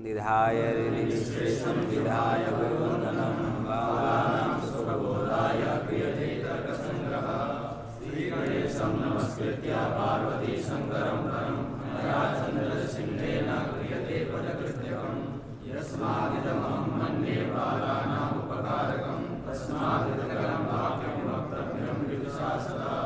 निधाय ऋषिश्रेष्ठं विधाय गुरुवन्दनं बालानां सुखबोधाय क्रियते तर्कसङ्ग्रहः श्रीगणेशं नमस्कृत्य पार्वती शङ्करं परं मया चन्द्रसिंहेन क्रियते पदकृत्यकं यस्मादिदमहं मन्ये बालानाम् उपकारकं तस्मादिदकरं वाक्यं वक्तव्यं विदुषा सदा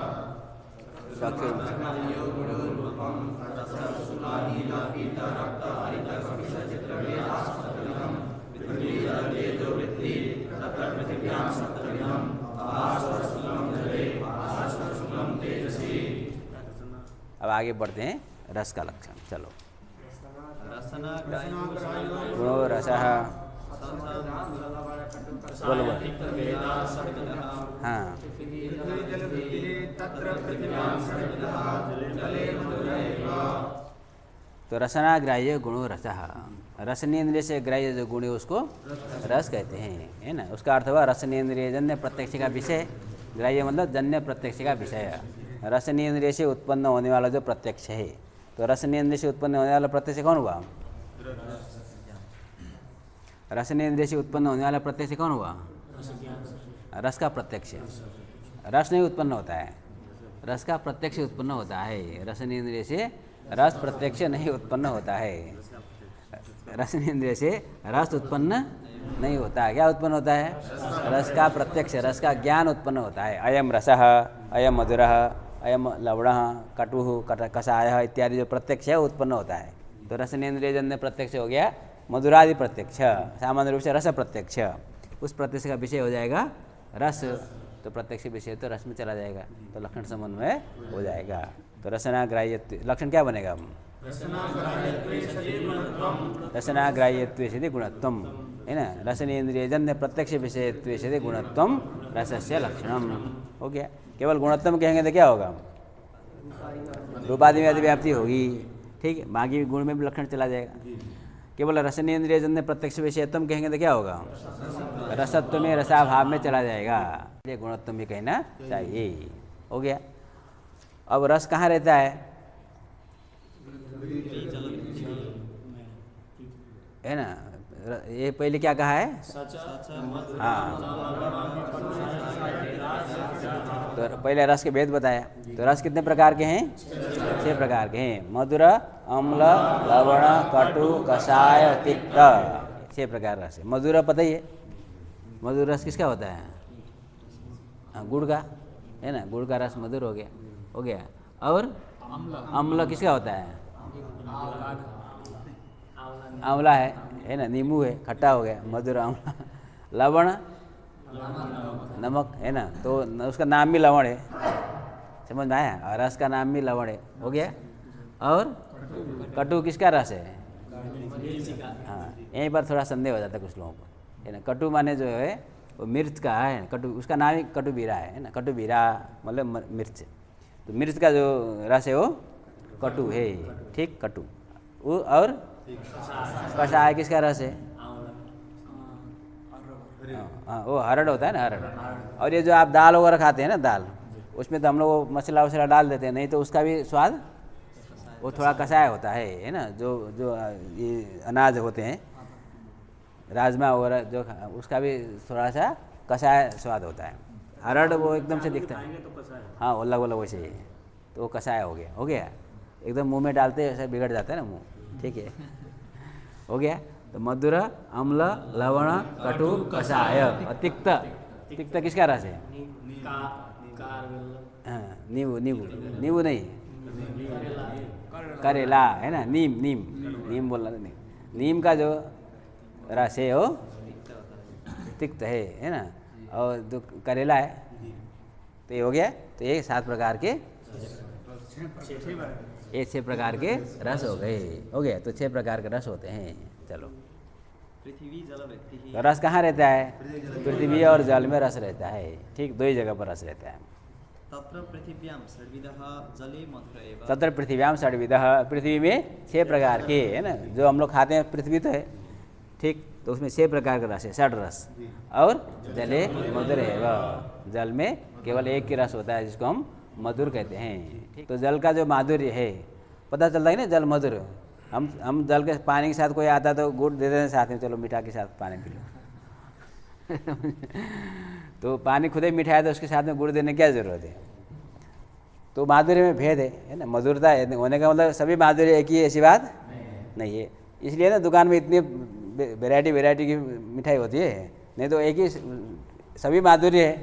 अब आगे बढ़ते हैं रस का लक्षण। चलो गुणो रसः बोलो हाँ तो रसनाग्राह्य गुणो रसः, रसनेन्द्रिय से ग्राह्य जो गुण है उसको रस कहते हैं, है ना। उसका अर्थ हुआ रसनेन्द्रिय जन्य प्रत्यक्ष का विषय, ग्राह्य मतलब जन्य प्रत्यक्ष का विषय। रसनेन्द्रिय से उत्पन्न होने वाला जो प्रत्यक्ष है, तो रसनेन्द्रिय से उत्पन्न होने वाला प्रत्यक्ष कौन हुआ? रसनेन्द्रिय से उत्पन्न होने वाला प्रत्यक्ष कौन हुआ? रस का प्रत्यक्ष। रस नहीं उत्पन्न होता है, रस का प्रत्यक्ष उत्पन्न होता है। रसनेन्द्रिय से रस प्रत्यक्ष नहीं उत्पन्न होता है। रसनेन्द्रिय से रस उत्पन्न नहीं होता है। क्या उत्पन्न होता है? रस का प्रत्यक्ष, रस का ज्ञान उत्पन्न होता है। अयम रसः, अयम मधुरः, अयम लवणः, कटुः, कषायः इत्यादि जो प्रत्यक्ष है उत्पन्न होता है। तो रसनेन्द्रिय जन्य प्रत्यक्ष हो गया मधुरादि प्रत्यक्ष, सामान्य रूप से रस प्रत्यक्ष। उस प्रत्यक्ष का विषय हो जाएगा रस, तो प्रत्यक्ष विषय तो रस में चला जाएगा, तो लक्षण समन्वय हो जाएगा। तो रसनाग्राह्यत्व लक्षण क्या बनेगा? रसनाग्राह्यत्वे सति गुणत्वम, है ना। रसनेन्द्रिय जन्य प्रत्यक्ष विषयत्वे सति गुणत्वम रसस्य लक्षणम हो गया। केवल गुणत्वम कहेंगे तो क्या होगा? रूपादि में अधिव्याप्ति होगी, ठीक है। बाकी गुण में भी लक्षण चला जाएगा। केवल रसनेन्द्रिय जन्य प्रत्यक्ष विषयत्वम कहेंगे तो क्या होगा? रसत्व में रसाभाव में चला जाएगा। ये गुणत्व भी कहना चाहिए, हो गया। अब रस कहाँ रहता है? है ना। ये पहले क्या कहा है? हाँ, तो पहले रस के भेद बताया। तो रस कितने प्रकार के हैं? 6 प्रकार के हैं। मधुर, अम्ल, लवण, कटु, कषाय, तिक्त, 6 प्रकार रस है। मधुर पता ही है, मधुर रस किसका होता है? हाँ, गुड़ का, है ना। गुड़ का रस मधुर हो गया, हो गया। और अम्ल किसका होता है? आंवला है ना। नींबू है, खट्टा हो गया, मधुर आंवला। लवण नमक, है ना, तो उसका नाम भी लवण है, समझ में आया। और रस का नाम भी लवण है, हो गया। और कटु किसका रस है? हाँ, यहीं पर थोड़ा संदेह हो जाता है कुछ लोगों को, है ना। कटु माने जो है वो मिर्च का है, कटु, उसका नाम ही कटु बीरा है ना। कटु बीरा मतलब मिर्च, तो मिर्च का जो रस है वो कटु है, ठीक, कटु। वो और कषाय किसका रस है? हाँ, वो हरड़ होता है ना, हरड़। और ये जो आप दाल वगैरह खाते हैं ना, दाल, उसमें तो हम लोग मसाला वसाला डाल देते हैं, नहीं तो उसका भी स्वाद वो थोड़ा कषाय होता है ना। जो ये अनाज होते हैं, राजमा वगैरह जो, उसका भी थोड़ा सा कषाय स्वाद होता है। हरड़ वो एकदम से दिखता है, हाँ, ओला वोला वैसे ही, तो वो कषाय हो गया। एकदम मुंह में डालते ऐसा बिगड़ जाता है ना मुंह, ठीक है, हो गया। तो मधुर, अम्ल, लवण, कटु, कषाय और तिक्त। तिक्त किसका रस है? हाँ, नींबू नहीं, करेला, है ना। नीम बोलना नहीं, नीम का जो रस है वो तिक्त है ना। और जो करेला है, तो ये हो गया। तो ये 7 प्रकार के, ये 6 प्रकार के रस हो गए, हो गया। तो 6 प्रकार के रस होते हैं। चलो, पृथ्वी जल वृत्ति, तो रस कहाँ रहता है? पृथ्वी और जल में रस रहता है, ठीक, 2 ही जगह पर रस रहता है। तत्र पृथिव्यां षड्विधः जले मधुर एव। तत्र पृथिव्यां षड्विधः, पृथ्वी में 6 प्रकार के, है ना। जो हम लोग खाते हैं पृथ्वी तो है, ठीक, तो उसमें 6 प्रकार का रस है, 6 रस। और जले मधुर एव, जल में केवल एक ही रस होता है जिसको हम मधुर कहते हैं, ठीक। तो जल का जो माधुर्य है पता चलता है ना, जल मधुर, हम जल के पानी के साथ कोई आता तो गुड़ दे देते हैं साथ में, चलो मीठा के साथ पानी पी लो। तो पानी खुद ही मीठा है तो उसके साथ में गुड़ देने की क्या ज़रूरत है? तो माधुर्य में भेद है ना, मधुरता है होने का मतलब सभी माधुर्य एक ही ऐसी बात नहीं है। इसलिए ना दुकान में इतनी वैरायटी की मिठाई होती है, नहीं तो एक ही सभी माधुर्य है,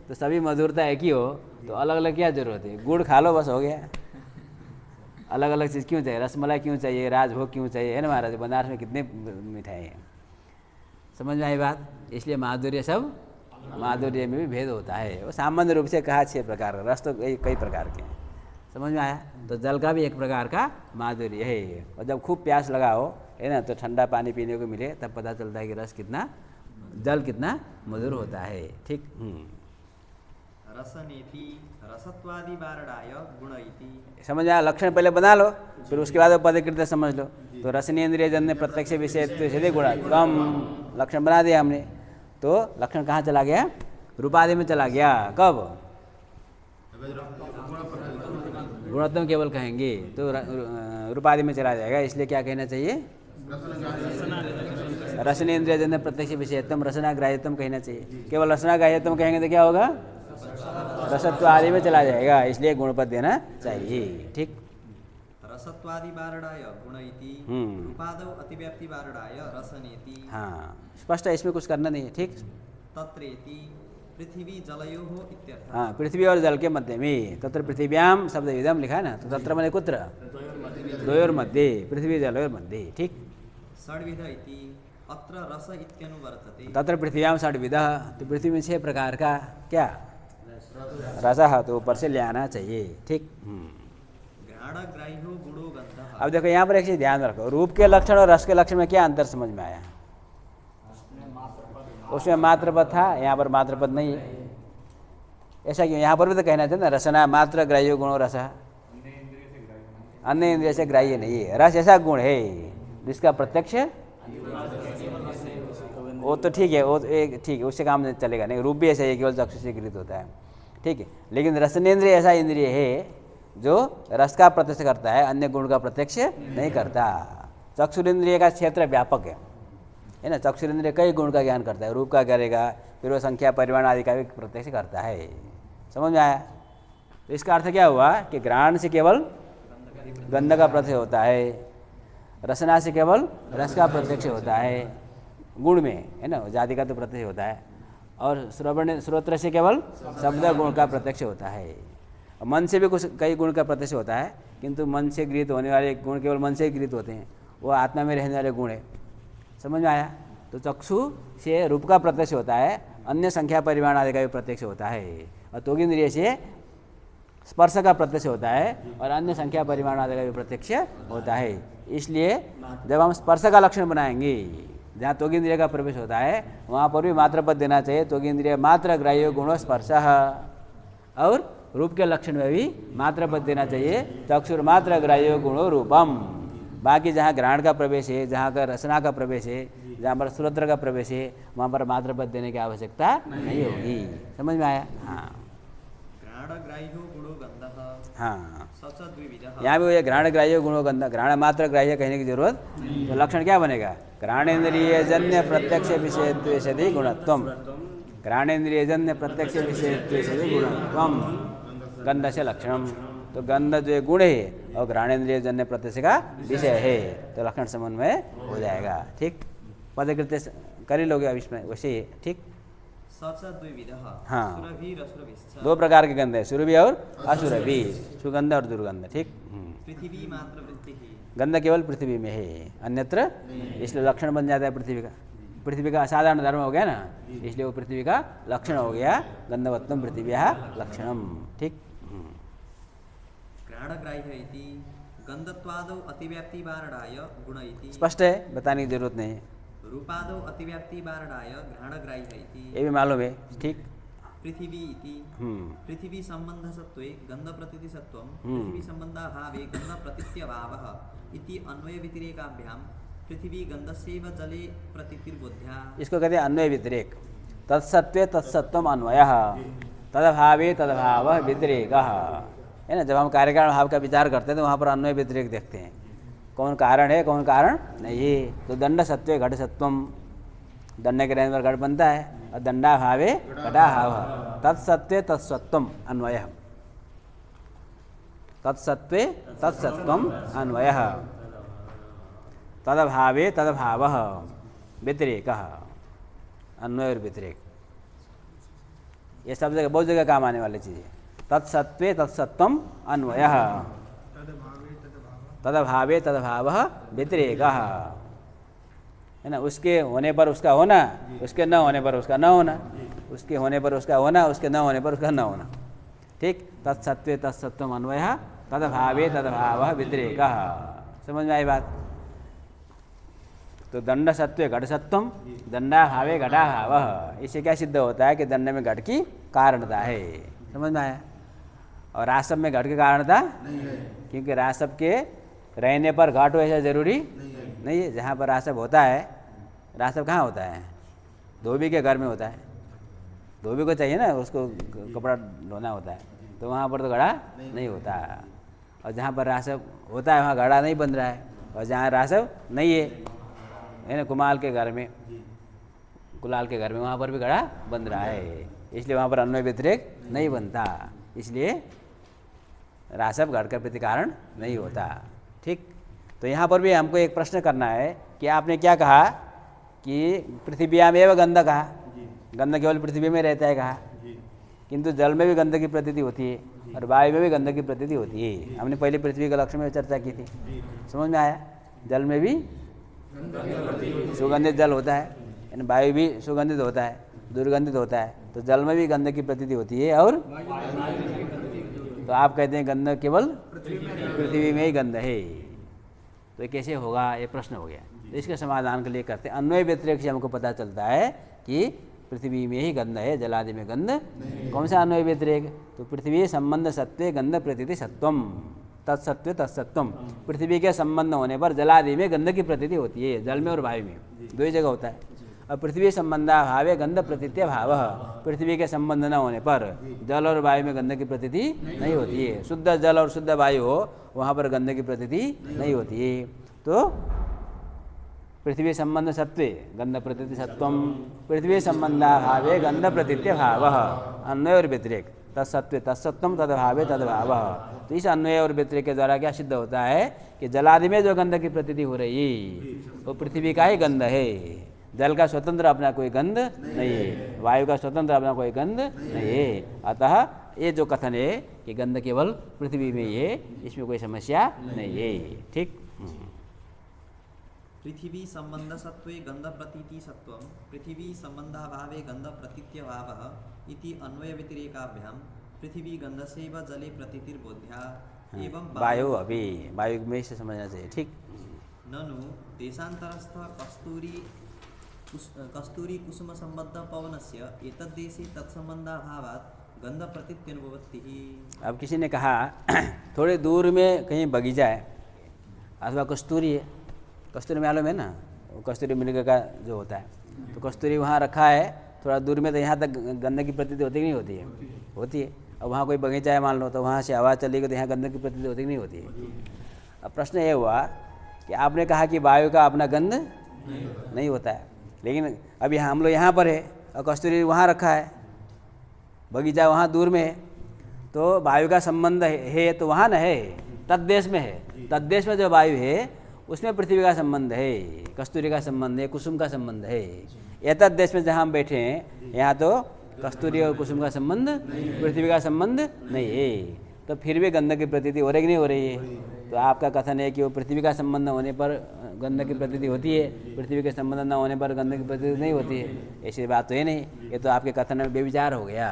तो सभी मधुरता एक ही हो तो अलग अलग क्या ज़रूरत है? गुड़ खा लो बस हो गया। अलग अलग चीज़ क्यों चाहिए? रसमलाई क्यों चाहिए? राजभोग क्यों चाहिए? है ना महाराज, बनारस में कितने मिठाई हैं। समझ में आई बात? इसलिए माधुर्य सब, माधुर्य में भी भेद होता है। वो सामान्य रूप से कहा 6 प्रकार, रस तो कई प्रकार के हैं। समझ में आया? तो जल का भी एक प्रकार का माधुर्य है। और जब खूब प्यास लगा हो है ना, तो ठंडा पानी पीने को मिले तब पता चलता है कि रस कितना, जल कितना मधुर होता है। ठीक। रसनेति रसत्वादि वारणाय गुण इति। समझ आया? लक्षण पहले बना लो, फिर उसके बाद पदकृत्य समझ लो। तो रसनेन्द्रिय जन्य प्रत्यक्ष विषय यदि गुण कम, लक्षण बना दिया हमने। तो लक्षण कहाँ चला गया? रूपादि में चला गया। कब? गुणत्म केवल कहेंगे तो रूपादि में चला जाएगा। इसलिए क्या कहना चाहिए? रसनेन्द्रिय जन्य प्रत्यक्ष विषयत्म रसनाग्राह्यत्म कहना चाहिए। केवल रसनाग्राह्यत्म कहेंगे तो क्या होगा? रसत्व आदि में चला जाएगा। इसलिए गुणपद देना चाहिए। ठीक। रसत्वादि वारणाय गुण इति, रूपादौ अतिव्याप्ति वारणाय रसनेति। हाँ, स्पष्ट है, इसमें कुछ करना नहीं है। ठीक। तत्रेति पृथ्वी जलयोः इत्यर्थः। हाँ, पृथ्वी और जल के मध्य में, तत्र पृथिव्याम शब्द विधम लिखा है ना, तो तत्र मैंने कुत्र द्वयोर मध्य, पृथ्वी जलयोर मध्य। ठीक। षड्विध इति अत्र रस इत्यनुवर्तते। तत्र पृथ्व्याम षड्विधः, तो पृथ्वी में 6 प्रकार का क्या रसः, तो ऊपर से ले आना चाहिए। ठीक। घ्राणग्राह्यो गुणो गन्धः। अब देखो यहाँ पर एक चीज ध्यान रखो, रूप के लक्षण और रस के लक्षण में क्या अंतर समझ में आया? उसमें मात्र पद था, यहाँ पर मात्र पद नहीं है। ऐसा क्यों? यहाँ पर भी तो कहना चाहिए ना, रसना मात्र ग्राह्यो गुणो रस, अन्य इंद्रिय से ग्राह्य नहीं है। रस ऐसा गुण है जिसका प्रत्यक्ष, वो तो ठीक है, वो एक ठीक है, उससे काम चलेगा नहीं। रूप भी ऐसा है, केवल चक्षु से गृहीत होता है। ठीक है, लेकिन रसनेन्द्रिय ऐसा इंद्रिय है जो रस का प्रत्यक्ष करता है, अन्य गुण का प्रत्यक्ष नहीं करता। चक्षुरेंद्रिय का क्षेत्र व्यापक है ना, चक्षुरेंद्रिय कई गुण का ज्ञान करता है, रूप का करेगा, फिर वो संख्या परिमाण आदि का भी प्रत्यक्ष करता है। समझ में आया? तो इसका अर्थ क्या हुआ कि घ्राण से केवल गंध का प्रत्यक्ष होता है, रसना से केवल रस का प्रत्यक्ष होता है गुण में, है ना, जाति का तो प्रत्यक्ष होता है, और श्रवण श्रोत्र से केवल शब्द गुण का प्रत्यक्ष होता है। मन से भी कुछ कई गुण का प्रत्यक्ष होता है, किंतु मन से गृहीत होने वाले गुण केवल मन से ही गृहीत होते हैं, वो आत्मा में रहने वाले गुण है। समझ में आया? तो चक्षु से रूप का प्रत्यक्ष होता है, अन्य संख्या परिमाण आदि का भी प्रत्यक्ष होता है, और त्वगिंद्रिय से स्पर्श का प्रत्यक्ष होता है, और अन्य संख्या परिमाण आदि का भी प्रत्यक्ष होता है। इसलिए जब हम स्पर्श का लक्षण बनाएंगे, जहाँ त्वगिंद्रिय का प्रवेश होता है, वहाँ पर भी मात्र पद देना चाहिए। त्वगिंद्रिय मात्र ग्राह्यो गुणो स्पर्श, और रूप के लक्षण में भी मात्र पद देना चाहिए, चक्षुर मात्र ग्राह्यो गुणो रूपम। बाकी जहाँ घ्राण का प्रवेश है, जहाँ का रसना का प्रवेश है, जहाँ पर श्रोत्र का प्रवेश है, वहाँ पर मात्र पद देने की आवश्यकता नहीं होगी। समझ में आया? हाँ। घ्राणग्राह्यो गुणो गन्धः। हाँ, स च द्विविधः। यहाँ भी वो घ्राण ग्राह्य गुणो गंध, घ्राण मात्र ग्राह्य कहने की जरूरत, तो लक्षण क्या बनेगा? घ्राणेन्द्रिय जन्य प्रत्यक्ष विषयत्वे सदि गुणत्वम, घ्राणेन्द्रिय जन्य प्रत्यक्ष विषयत्वे सदि गुणत्वम, गंध से लक्षणम। तो गंध जो गुण है और घ्राणेन्द्रिय जन्य प्रत्यक्ष का विषय है, तो लक्षण समन्वय हो जाएगा। ठीक। पदकृत्य कर ही लोगे अब इसमें वैसे ही। ठीक। स च द्विविधः। हाँ। सुरभिरसुरभिश्च। 2 प्रकार के गंध है, सुरभि और असुरभि, सुगंध और दुर्गंध। ठीक। पृथ्वी मात्र वृत्तिः। गंध केवल पृथ्वी में है, अन्यत्र, इसलिए लक्षण बन जाता है पृथ्वी का। पृथ्वी का असाधारण धर्म हो गया ना, इसलिए वो पृथ्वी का लक्षण हो गया। गंधवत्तम पृथिव्याः लक्षणम। ठीक। घ्राणग्राह्य इति गन्धत्वादौ अतिव्याप्ति वारणाय गुण इति। स्पष्ट है, बताने की जरूरत नहीं है। रूपादौ अतिव्याप्ति वारणाय घ्राणग्राह्य इति। ये भी मालूम है। ठीक। पृथिवी इति पृथिवी संबंध सत्वे गंध प्रतीति सत्वम, पृथिवी संबंधाभावे गंध प्रतीत्यभावः इति अन्वय व्यतिरेकाभ्याम पृथ्वी गंधस्यैव जले प्रतीतिर्बोध्या। इसको कहते हैं अन्वय व्यतिरेक। तत्सत्वे तत्सत्वम अन्वयः, तदभावे तदभावः व्यतिरेकः, है ना। जब हम कार्यकारण भाव का विचार करते हैं तो वहाँ पर अन्वय व्यतिरेक देखते हैं। कौन कारण है, कौन कारण नहीं है। तो दंड सत्वे घट सत्वम, दंड के रहने पर घट बनता है, और दंडाभावे घटाभाव, तत्सत्वे तत्सत्वम अन्वय, तत्सत्वे तत्सत्वम अन्वय, तदभावे तदभाव व्यतिरेक, अन्वय और व्यतिरेक, ये सब जगह बहुत जगह काम आने वाली चीज़ है। तत्सत्वे तत्सत्वम अन्वय, तदभावे तदभाव व्यतिरेक, है ना। उसके होने पर उसका होना, उसके न होने पर उसका न होना, उसके होने पर उसका होना, उसके न होने पर उसका न होना। ठीक, तत्सत्वे तत्सत्वम अन्वय, तदभावे तदभाव व्यतिरेक। समझ में आई बात। तो दंड सत्वे घट सत्वम, दंडाभावे घटाभाव, इससे क्या सिद्ध होता है कि दंड में घट की कारणता है। समझ में आया। और रासव में घट की कारणता क्योंकि रासव के रहने पर घट हो ऐसा जरूरी नहीं है। जहाँ पर रासव होता है, रासव कहाँ होता है, धोबी के घर में होता है। धोबी को चाहिए ना, उसको कपड़ा धोना होता है, तो वहाँ पर तो घड़ा नहीं होता। और जहाँ पर रासव होता है वहाँ घड़ा नहीं बन रहा है, और जहाँ रासव नहीं है ना, कुमाल के घर में, कुलाल के घर में, वहाँ पर भी घड़ा बन रहा है, इसलिए वहाँ पर अन्वय व्यतिरेक नहीं बनता। इसलिए रासव घट का प्रतिकारण नहीं होता। ठीक, तो यहाँ पर भी हमको एक प्रश्न करना है कि आपने क्या कहा कि पृथ्व्याम एवं गंध कहा, गंध केवल पृथ्वी में रहता है कहा, किंतु जल में भी गंध की प्रतीति होती है और वायु में भी गंध की प्रतीति होती है। हमने पहले पृथ्वी के लक्षण में चर्चा की थी, समझ में आया। जल में भी सुगंधित जल होता है, वायु भी सुगंधित होता है, दुर्गंधित होता है, तो जल में भी गंध की प्रतीति होती है। और तो आप कहते हैं गंध केवल पृथ्वी में ही गंध है, तो ये कैसे होगा, ये प्रश्न हो गया। तो इसके समाधान के लिए करते हैं अन्वय व्यतिरेक से हमको पता चलता है कि पृथ्वी में ही गंध है, जलादि में गंध। कौन सा अन्वय व्यतिरेक, तो पृथ्वी संबंध सत्वे गंध प्रतीति सत्वम, तत्सत्वे तत्सत्वम। पृथ्वी के संबंध होने पर जलादि में गंध की प्रतीति होती है, जल में और वायु में, दो ही जगह होता है। और पृथ्वी संबंधाभावे गंध प्रतीत्य भाव, पृथ्वी के संबंध न होने पर जल और वायु में गंध की प्रतीति नहीं होती है। शुद्ध जल और शुद्ध वायु हो, वहाँ पर गंध की प्रतीति नहीं होती है। तो पृथ्वी संबंध सत्वे गंध प्रतीति सत्वम, पृथ्वी संबंधाभावे गंध प्रतीत्य भाव, अन्वय और व्यतिरेक, तत्सत्वे तत्सत्वम तदभावे तदभाव। तो इस अन्वय और व्यतिरेक के द्वारा क्या सिद्ध होता है कि जलादि में जो गंध की प्रतीति हो रही है वो पृथ्वी का ही गंध है। जल का स्वतंत्र अपना कोई गंध नहीं है, वायु का स्वतंत्र अपना कोई गंध नहीं है। अतः ये जो कथन है कि गंध केवल पृथ्वी में ही है, इसमें कोई समस्या नहीं है। ठीक, पृथ्वी संबंध सत्वे गंध प्रतीति सत्वम, पृथ्वी संबंधाभावे गंध प्रतीत्यभावः इति अन्वय व्यतिरेकाभ्याम पृथ्वी गंधस्यैव जले प्रतीतिर्बोध्या एवं वायु अभी वायु में से समझना चाहिए। ठीक, ननु देशांतरस्थ कस्तूरी कुसुम संबद्ध पवनस्य एतद्देशे तत्संबंधाभावात् गंध प्रतीत्यनुभवति। अब किसी ने कहा थोड़े दूर में कहीं बगीचा है अथवा कस्तूरी है, कस्तूरी मालूम है ना, वो कस्तूरी मृग का जो होता है, तो कस्तूरी वहाँ रखा है थोड़ा दूर में, तो यहाँ तक गंध की प्रतीति होती नहीं होती है, होती है। अब वहाँ कोई बगीचा है मान लो, तो वहाँ से आवाज़ चलेगी तो यहाँ गंध की प्रतीति होती नहीं होती है। अब प्रश्न ये हुआ कि आपने कहा कि वायु का अपना गंध नहीं होता है, लेकिन अभी हम लोग यहाँ पर है और कस्तूरी वहाँ रखा है, बगीचा वहाँ दूर में है, तो वायु का संबंध है तो वहाँ न है, तद्देश में है। तद्देश में जो वायु है उसमें पृथ्वी का संबंध है, कस्तूरी का संबंध है, कुसुम का संबंध है। एतद् देश में जहाँ हम बैठे हैं यहाँ तो कस्तूरी और कुसुम का संबंध, पृथ्वी का संबंध नहीं है, तो फिर भी गंध की प्रतीति हो रही कि नहीं हो रही है। तो आपका कथन है कि वो पृथ्वी का संबंध होने पर गंध की प्रतीति होती है, पृथ्वी के संबंध न होने पर गंध की प्रतीति नहीं होती है, ऐसी बात तो है नहीं। ये तो आपके कथन में बेविचार हो गया,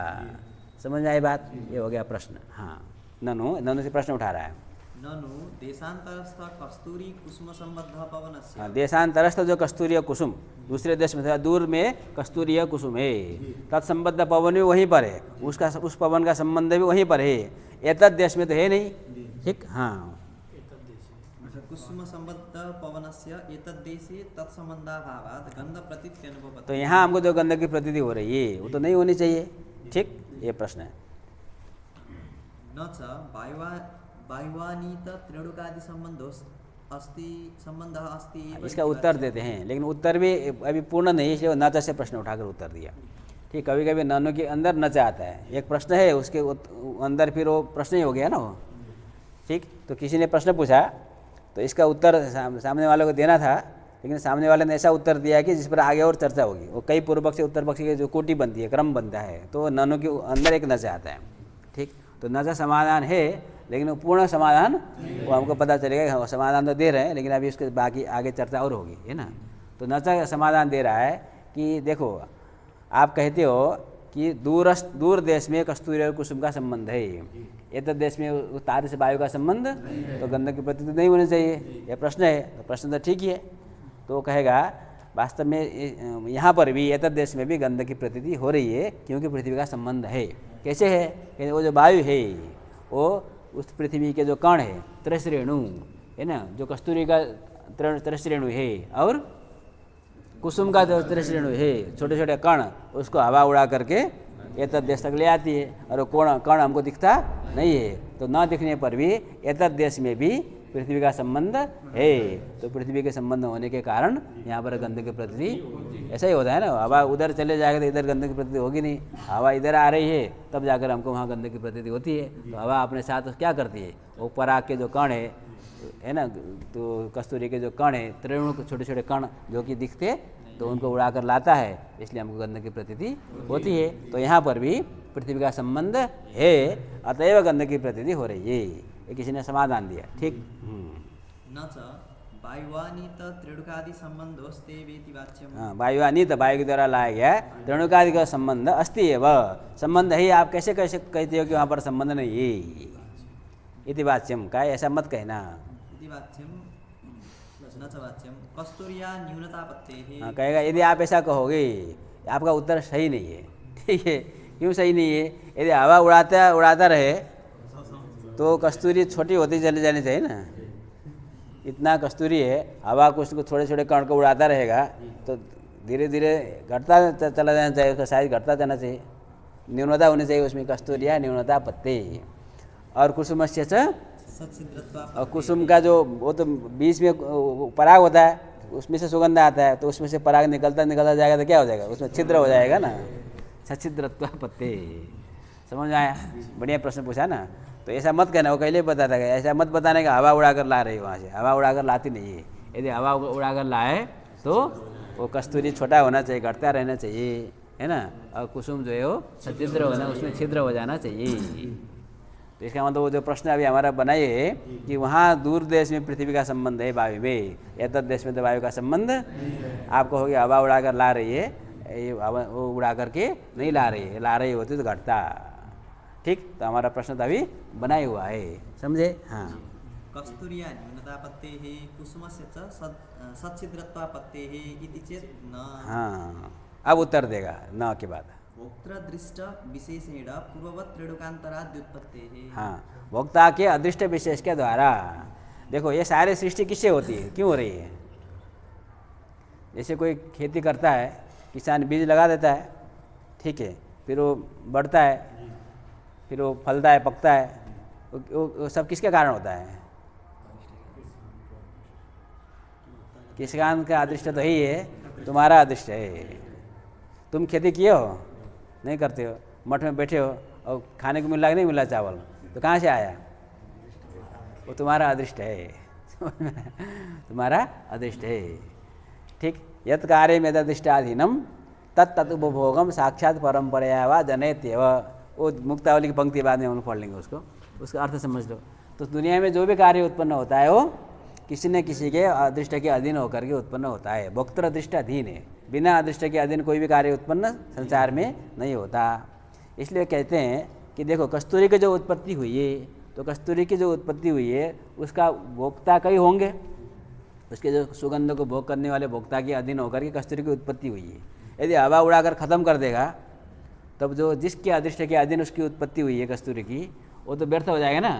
समझ में आई बात, ये हो गया प्रश्न। हाँ, ननु से प्रश्न उठा रहा है। ननु देशांतरस्थ कस्तूरी कुसुम संबद्ध पवनस्य, हाँ, देशांतरस्थ जो कस्तूरी कुसुम दूसरे देश में था, दूर में कस्तूरी कुसुम है, तत्संबद्ध पवन भी वहीं पर है, उसका उस पवन का संबंध भी वहीं पर है, एतद् देश में तो है नहीं। ठीक, हाँ, कुसुम संबद्ध पवनस्य एतद्देशे तत्संबंधाभावात् गंध प्रतीत्यनुभवति। तो यहाँ हमको जो गंध की प्रतीति हो रही है वो तो नहीं होनी चाहिए। ठीक, ये प्रश्न है। न च वायुवानीत त्रिणुकादि संबंधो अस्ति संबंधः अस्ति एव इसका इति उत्तर वाच्यं। देते हैं, लेकिन उत्तर भी अभी पूर्ण नहीं है, इसलिए वो नच से प्रश्न उठाकर उत्तर दिया। ठीक, कभी कभी ननु के अंदर नच आता है, एक प्रश्न है उसके अंदर फिर वो प्रश्न ही हो गया ना वो। ठीक, तो किसी ने प्रश्न पूछा तो इसका उत्तर सामने वाले को देना था, लेकिन सामने वाले ने ऐसा उत्तर दिया कि जिस पर आगे और चर्चा होगी। वो कई पूर्व पक्षी उत्तर पक्षी की जो कोटि बनती है, क्रम बनता है, तो ननु के अंदर एक नच आता है। ठीक, तो नच समाधान है, लेकिन वो पूर्ण समाधान वो हमको पता चलेगा। समाधान तो दे रहे हैं, लेकिन अभी उसके बाकी आगे चर्चा और होगी, है ना। तो नच समाधान दे रहा है कि देखो, आप कहते हो कि दूर देश में कस्तूरी और कुसुम का संबंध है, एतद देश में तारे से वायु का संबंध, तो गंधक की प्रतीति नहीं होनी चाहिए, यह प्रश्न है। तो प्रश्न तो ठीक ही है, तो वो कहेगा वास्तव में यहाँ पर भी एतद देश में भी गंधक की प्रतीति हो रही है, क्योंकि पृथ्वी का संबंध है। कैसे है कि वो जो वायु है वो उस पृथ्वी के जो कण है, त्रयश्रेणु है ना, जो कस्तूरी का त्रयश्रेणु है और कुसुम का जो त्रयश्रेणु है, छोटे छोटे कण, उसको हवा उड़ा करके एतद देश तक ले आती है, और वो कण हमको दिखता नहीं है। तो न दिखने पर भी एतद देश में भी पृथ्वी का संबंध है। तो पृथ्वी के संबंध होने के कारण यहाँ पर गंधक की प्रतीति ऐसा ही होता है ना। हवा उधर चले जाएगा तो इधर गंधक की प्रतीति होगी नहीं, हवा इधर आ रही है तब जाकर हमको वहाँ गंधक की प्रतीति होती है। तो हवा अपने साथ क्या करती है, वो पराग के जो कण है ना, तो कस्तूरी के जो कण है, त्रिणु छोटे छोटे कण जो कि दिखते, तो उनको उड़ा कर लाता है, इसलिए हमको गंधक की प्रतीति होती है। तो यहाँ पर भी पृथ्वी का संबंध है, अतएव गंधक की प्रतीति हो रही है। ये किसी ने समाधान दिया। ठीक, न च वायुवानीत त्रिणुकादि संबंधोस्ते वेति वाच्यम। हाँ, वायुवानीत वायु के द्वारा लाया गया त्रिणुकादि का संबंध अस्ति एव, संबंध है। आप कैसे कैसे कहते हो कि वहाँ पर संबंध नहीं है, इति वाच्यम का ऐसा मत कहना। इति वाच्यम न च वाच्यम कस्तूरिया न्यूनतापत्तेः। हाँ, कहेगा यदि आप ऐसा कहोगे आपका उत्तर सही नहीं है। ठीक है, क्यों सही नहीं है? यदि हवा उड़ाता रहे तो कस्तूरी छोटी होती चली जानी चाहिए ना। इतना कस्तूरी है, हवा कुछ को थोड़े छोटे कण को उड़ाता रहेगा तो धीरे धीरे घटता चला जाना चाहिए, उसका साइज घटता जाना चाहिए, न्यूनता होनी चाहिए उसमें। कस्तूरिया न्यूनता पत्ते। और कुसुमस्य च, और कुसुम का जो वो तो बीच में पराग होता है, उसमें से सुगंध आता है, तो उसमें से पराग निकलता जाएगा तो क्या हो जाएगा, उसमें छिद्र हो जाएगा ना, सच्छिद्रत्वा पत्ते। समझ आया? बढ़िया प्रश्न पूछा ना। तो ऐसा मत कहना, वो पहले बताता है, ऐसा मत बताने का हवा उड़ा कर ला रही है वहाँ से, हवा उड़ा कर लाती नहीं है। यदि हवा उड़ा कर लाए तो वो कस्तूरी छोटा होना चाहिए, घटता रहना चाहिए, है ना। और कुसुम जो है वो सच्छिद्र होना, उसमें छिद्र हो जाना चाहिए। तो इसका मतलब वो जो प्रश्न अभी हमारा बनाए है कि वहाँ दूर देश में पृथ्वी का संबंध है वायु में, एतद देश में तो वायु का संबंध आप कहोगे हवा उड़ा कर ला रही है, ये हवा वो उड़ा करके नहीं ला रही है, ला रही होती तो घटता। ठीक, तो हमारा प्रश्न तो अभी बनाए हुआ है, समझे? हाँ, कस्तूरिया न्यूनतापत्तेः कुसुमस्य च सच्छिद्रत्वापत्तेः इति चेत् न। हाँ, अब उत्तर देगा न के बाद। वक्त्रदृष्ट विशेषेण पूर्ववत् त्रिणुकान्तराद्युत्पत्तेः। हाँ, वक्ता के अदृष्ट विशेष के द्वारा। देखो ये सारे सृष्टि किससे होती है, क्यों हो रही है? जैसे कोई खेती करता है, किसान बीज लगा देता है, ठीक है, फिर वो बढ़ता है, फिर वो फलता है, पकता है, वो सब किसके कारण होता है? किसान का अदृष्ट तो ही है, तुम्हारा अदृष्ट है। तुम खेती किए हो? नहीं करते हो, मठ में बैठे हो और खाने को मिला कि नहीं मिला चावल, तो कहाँ से आया? वो तुम्हारा अदृष्ट है। तुम्हारा अदृष्ट है। ठीक, यत् कार्य में अदृष्टाधीनम तत्त उपभोगम साक्षात परंपराया वा जनेत्येव। वो मुक्तावली की पंक्ति बाद में हम पढ़ लेंगे, उसका अर्थ समझ लो। तो दुनिया में जो भी कार्य उत्पन्न होता है वो किसी न किसी के अदृष्ट के अधीन होकर के उत्पन्न होता है। भोक्तृ अदृष्ट अधीन है, बिना अदृष्ट के अधीन कोई भी कार्य उत्पन्न संसार में नहीं होता। इसलिए कहते हैं कि देखो कस्तूरी की जो उत्पत्ति हुई है, तो कस्तूरी की जो उत्पत्ति हुई है उसका भोक्ता कई होंगे, उसके जो सुगंध को भोग करने वाले भोक्ता के अधीन होकर के कस्तूरी की उत्पत्ति हुई है। यदि हवा उड़ाकर ख़त्म कर देगा तब जो जिसके अदृष्ट के अधीन उसकी उत्पत्ति हुई है कस्तूरी की, वो तो व्यर्थ हो जाएगा ना।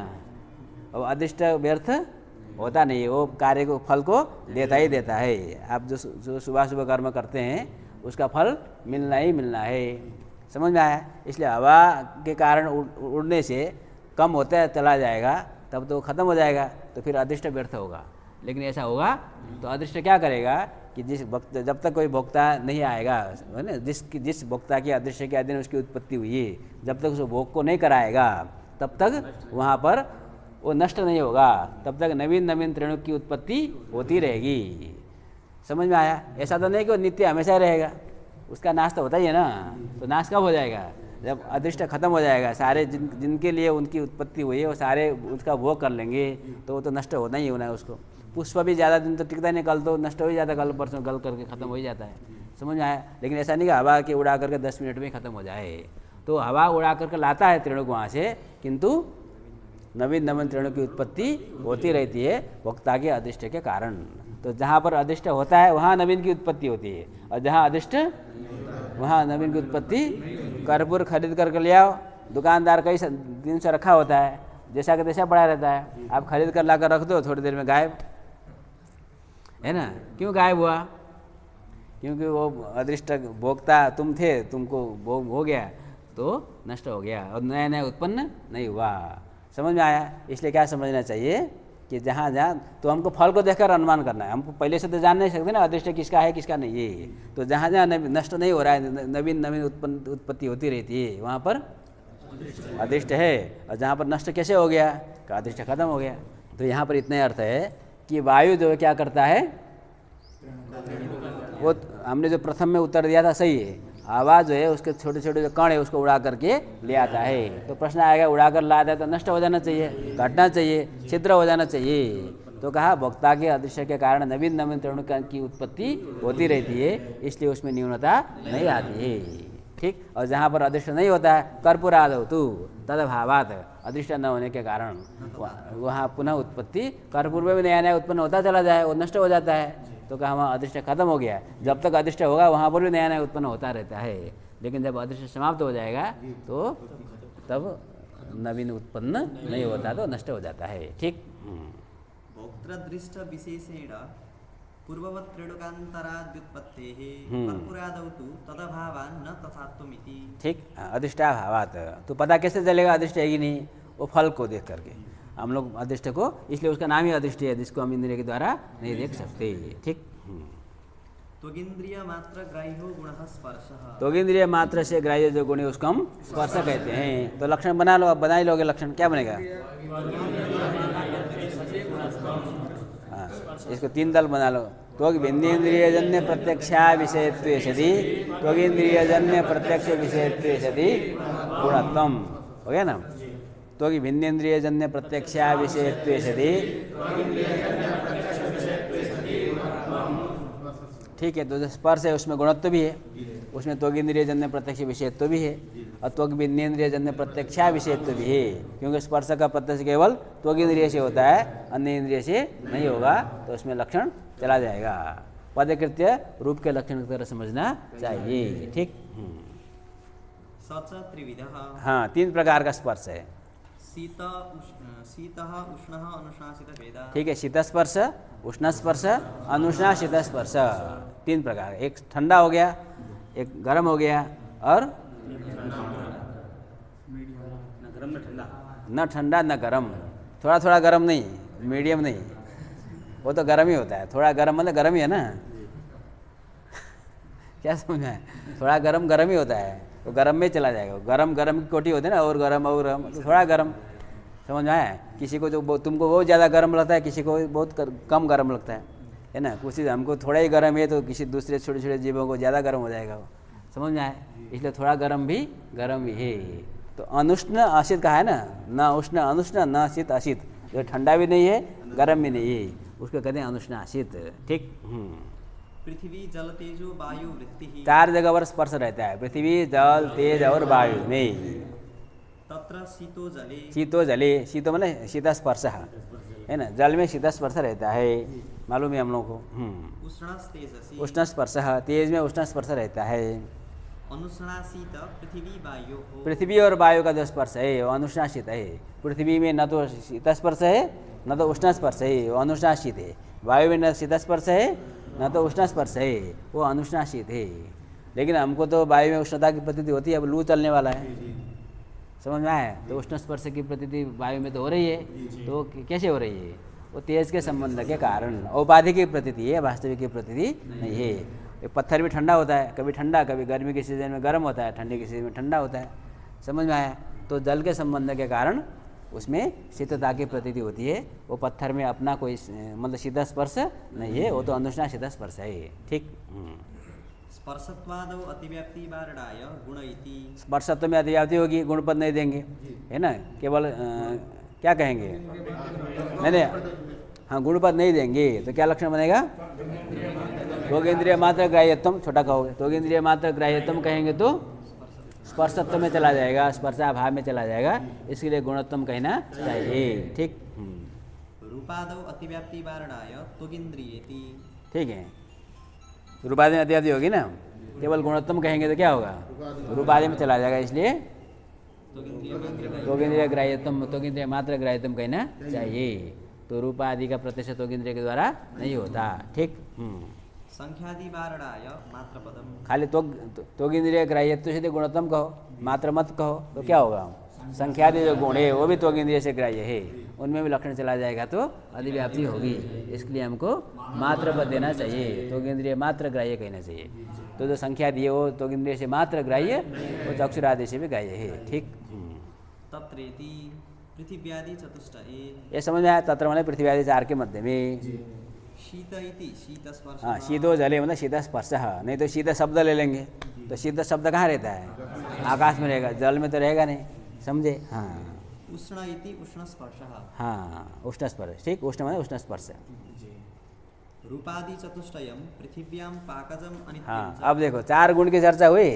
और अदृष्ट व्यर्थ होता नहीं है, वो कार्य को फल को देता ही देता है। आप जो सुबह सुबह कर्म करते हैं उसका फल मिलना ही मिलना है। समझ में आया? इसलिए हवा के कारण उड़ने से कम होता है चला जाएगा, तब तो ख़त्म हो जाएगा, तो फिर अदृष्ट व्यर्थ होगा। लेकिन ऐसा होगा तो अदृष्ट क्या करेगा कि जब तक कोई भोक्ता नहीं आएगा, है ना, जिस भोक्ता की अदृश्य के अधीन उसकी उत्पत्ति हुई है, जब तक उस भोग को नहीं कराएगा तब तक वहाँ पर वो नष्ट नहीं होगा, तब तक नवीन नवीन त्रिणुक की उत्पत्ति होती रहेगी। समझ में आया? ऐसा तो नहीं कि वो नित्य हमेशा रहेगा, उसका नाश तो होता ही है ना। तो नाश कब हो जाएगा? जब अदृष्ट खत्म हो जाएगा, सारे जिनके लिए उनकी उत्पत्ति हुई है वो सारे उसका भोग कर लेंगे, तो वो तो नष्ट होना ही होना है उसको। पुष्प भी ज़्यादा दिन तो टिकता नहीं, कल तो नष्ट हो ही जाता है, कल परसों गल करके ख़त्म हो ही जाता है। समझ में आया? लेकिन ऐसा नहीं कि हवा के उड़ा करके 10 मिनट में ख़त्म हो जाए। तो हवा उड़ा करके लाता है त्रिणुक वहाँ से, किंतु नवीन नवीन त्रिणुक की उत्पत्ति होती रहती है वक्ता के अदृष्ट के कारण। तो जहाँ पर अदृष्ट होता है वहाँ नवीन की उत्पत्ति होती है, और जहाँ अदृष्ट वहाँ नवीन की उत्पत्ति। कर्पूर खरीद करके ले आओ, दुकानदार कई दिन से रखा होता है, जैसा कि तैसा पड़ा रहता है, आप खरीद कर ला कर रख दो, थोड़ी देर में गायब, है ना। क्यों गायब हुआ? क्योंकि वो अदृष्ट भोक्ता तुम थे, तुमको भोग हो गया तो नष्ट हो गया और नया नया उत्पन्न नहीं हुआ। समझ में आया? इसलिए क्या समझना चाहिए कि जहाँ जहाँ तो हमको फल को देखकर अनुमान करना है, हमको पहले से तो जान नहीं सकते ना अदृष्ट किसका है किसका नहीं है। तो जहाँ जहाँ नष्ट नहीं हो रहा है, नवीन नवीन उत्पत्ति होती रहती है, वहाँ पर अदृष्ट है। और जहाँ पर नष्ट कैसे हो गया? का अदृष्ट खत्म हो गया। तो यहाँ पर इतना अर्थ है कि वायु जो क्या करता है, वो हमने जो प्रथम में उत्तर दिया था सही है, आवाज़ जो है उसके छोटे छोटे जो कण है उसको उड़ा करके ले आता है। तो प्रश्न आएगा उड़ा कर लाता है तो नष्ट हो जाना चाहिए, घटना चाहिए, छिद्र हो जाना चाहिए। तो कहा भोक्ता के अदृश्य के कारण नवीन नवीन त्रिणुक की उत्पत्ति होती रहती है, इसलिए उसमें न्यूनता नहीं आती है। ठीक। और जहाँ पर अदृष्ट नहीं होता है, कर्पूरादौ तु तदभावात, अदृष्ट न होने के कारण वहाँ पुनः उत्पत्ति कर्पूर में भी नया नया उत्पन्न होता चला जाए, वो नष्ट हो जाता है। तो कहा वहाँ अदृष्ट खत्म हो गया। जब तक अदृष्ट होगा वहाँ पर भी नया नया उत्पन्न होता रहता है, लेकिन जब अदृष्ट समाप्त हो जाएगा तो तब नवीन उत्पन्न नहीं होता, तो नष्ट हो जाता है। ठीक। भोक्तृदृष्ट विशेषेण पूर्ववत् त्रिणुकान्तराद्युत्पत्तेः कर्पूरादौ तु तदभावान् न तथात्वमिति। ठीक। अदृष्टाभावात् तो पता कैसे चलेगा अदृष्ट है कि नहीं? वो फल को देख करके हम लोग अदृष्ट को, इसलिए उसका नाम ही अदृष्ट है, जिसको हम इंद्रिय के द्वारा नहीं देख सकते। ठीक। त्वगिंद्रिय मात्र ग्राह्यो गुणः स्पर्शः, त्वगिंद्रिय मात्र से ग्राह्य जो गुण है उसको हम स्पर्श कहते हैं। तो लक्षण बना लो, अब बना ही लोगे लक्षण, क्या बनेगा? हाँ, इसको 3 दल बना लो। त्वग भिन्नेन्द्रियजन्य प्रत्यक्षा विषयत्वे सति, त्वगिंद्रियजन्य प्रत्यक्ष विषयत्वे सति गुणत्वम। हो गया ना? त्वग भिन्नेन्द्रियजन्य प्रत्यक्षा विषयत्वे सति। ठीक है। तो जो स्पर्श है उसमें गुणत्व भी है, उसमें त्वगिंद्रियजन्य प्रत्यक्ष विषयत्व भी है, और त्वग भिन्नेन्द्रियजन्य प्रत्यक्षा विषयत्व भी है, क्योंकि स्पर्श का प्रत्यक्ष केवल त्वगिंद्रिय से होता है, अन्य इंद्रिय से नहीं होगा। तो उसमें लक्षण चला जाएगा। पदकृत्य रूप के लक्षण की तरह समझना चाहिए। ठीक। सच त्रिविधः। हाँ, 3 प्रकार का स्पर्श है। शीतः उष्णः अनुशासित भेदः। ठीक है। शीत स्पर्श, उष्ण स्पर्श, अनुशासित स्पर्श, 3 प्रकार। एक ठंडा हो गया, एक गर्म हो गया, और न ठंडा न गर्म, थोड़ा थोड़ा गर्म नहीं, मीडियम नहीं, वो तो गर्म ही होता है। थोड़ा गर्म मतलब गर्म ही है ना, क्या समझा है? थोड़ा गर्म गर्म ही होता है, तो गर्म में चला जाएगा। गरम गरम की कोटी होती है ना, और गरम और गरम, तो थोड़ा गरम। समझ में आया? किसी को जो तुमको बहुत ज़्यादा गर्म लगता है, किसी को बहुत कम गर्म लगता है ना। कुछ हमको थोड़ा ही गर्म है तो किसी दूसरे छोटे छोटे जीवों को ज़्यादा गर्म हो जाएगा वो। समझ में आया? इसलिए थोड़ा गर्म भी है। तो अनुष्ण अशीत कहा है ना, न उष्ण अनुष्ण न शीत अशीत, जो ठंडा भी नहीं है गर्म भी नहीं है, उसको कहते हैं अनुष्ण अशीत। ठीक। पृथ्वी जल तेजो वायु वृत्ति। 4 जगह पर स्पर्श रहता है, पृथ्वी जल तेज और वायु में। तत्र शीतो जले। शीतो जले, शीतो मतलब शीत स्पर्श है ना, जल में शीत स्पर्श रहता है, मालूम है हम लोग को। उष्णस्तेजसि। उष्ण स्पर्श, तेज में उष्ण स्पर्श रहता है। अनुष्णाशीत पृथ्वी वायु। पृथ्वी और वायु का जो स्पर्श है वो अनुष्णाशीत है। पृथ्वी में न तो शीत स्पर्श है न तो उष्ण स्पर्श है, वो अनुष्णाशीत है। वायु में न शीत स्पर्श है न तो उष्ण स्पर्श है, वो अनुष्णाशीत है। लेकिन हमको तो वायु में उष्णता की प्रतीति होती है, अब लू चलने वाला है। समझ में आया? तो उष्ण स्पर्श की प्रतीति वायु में तो हो रही है, तो कैसे हो रही है? वो तेज के संबंध के कारण औपाधि की प्रतीति है, वास्तविक की प्रतीति नहीं है। ये पत्थर भी ठंडा होता है, कभी ठंडा, कभी गर्मी के सीजन में गर्म होता है, ठंडी के सीजन में ठंडा होता है। समझ में आया? तो जल के संबंध के कारण उसमें शीतलता की प्रतीति होती है। वो पत्थर में अपना कोई मतलब शीतल स्पर्श नहीं है, वो तो अनुष्णा शीतल स्पर्श है। ठीक। स्पर्शत्वादौ अतिव्याप्ति वारणाय गुण इति। स्पर्शत्व में अतिव्याप्ति होगी, गुणपद नहीं देंगे, है ना, केवल क्या कहेंगे? नहीं, हाँ, गुणपद नहीं देंगे तो क्या लक्षण बनेगा? त्वगिंद्रिय मात्र ग्राह्यत्वम, छोटा कहोगे, त्वगिंद्रिय मात्र ग्राह्यत्वम कहेंगे तो स्पर्शत्व में चला जाएगा, स्पर्शाभाव में चला जाएगा, इसके लिए गुणत्वम कहना चाहिए। ठीक। रूपादौ अतिव्याप्ति वारणाय त्वगिंद्रियेति। ठीक है, रूपादि में अतिव्याप्ति होगी ना, केवल गुणोत्तम कहेंगे तो क्या होगा? रूपादि में चला जाएगा, इसलिए त्वगिंद्रिय ग्राह्यत्वम, त्वगिंद्रिय मात्र ग्राह्यत्वम कहना चाहिए। तो रूपादि का प्रत्यक्ष त्वगिंद्रिय के द्वारा नहीं होता। ठीक। संख्यादि वारणाय मात्र पदम। खाली त्वगिंद्रिय ग्राह्यत्व से गुणोत्तम कहो, मात्र मत कहो तो क्या होगा? संख्यादि जो गुण है वो भी त्वगिंद्रिय से ग्राह्य है, उनमें भी लक्षण चला जाएगा तो अधिव्याप्ति होगी। इसके लिए हमको मात्र पद देना चाहिए, त्वगिंद्रिय मात्र ग्राह्य कहना चाहिए। तो जो संख्या दी है वो त्वगिंद्रिय से मात्र ग्राह्य, वो चक्षुरादि से भी ग्राह्य है। ठीक। तत्रेति पृथिव्यादि चतुष्टये। ये समझ में आया? तत्र माने पृथ्वी चार के मध्य में। शीत इति शीत स्पर्श। हाँ, शीतो जले मतलब शीत स्पर्श, नहीं तो शीत शब्द ले लेंगे तो शीत शब्द कहाँ रहता है? आकाश में रहेगा, जल में तो रहेगा नहीं। समझे? हाँ। उष्ण इति उष्ण स्पर्श। हाँ, उष्ण स्पर्श। ठीक, उष्ण माने उष्ण स्पर्श। रूपादि चतुष्टयम पृथिव्याम पाकजम अनित्यम। हाँ, अब देखो चार गुण की चर्चा हुई,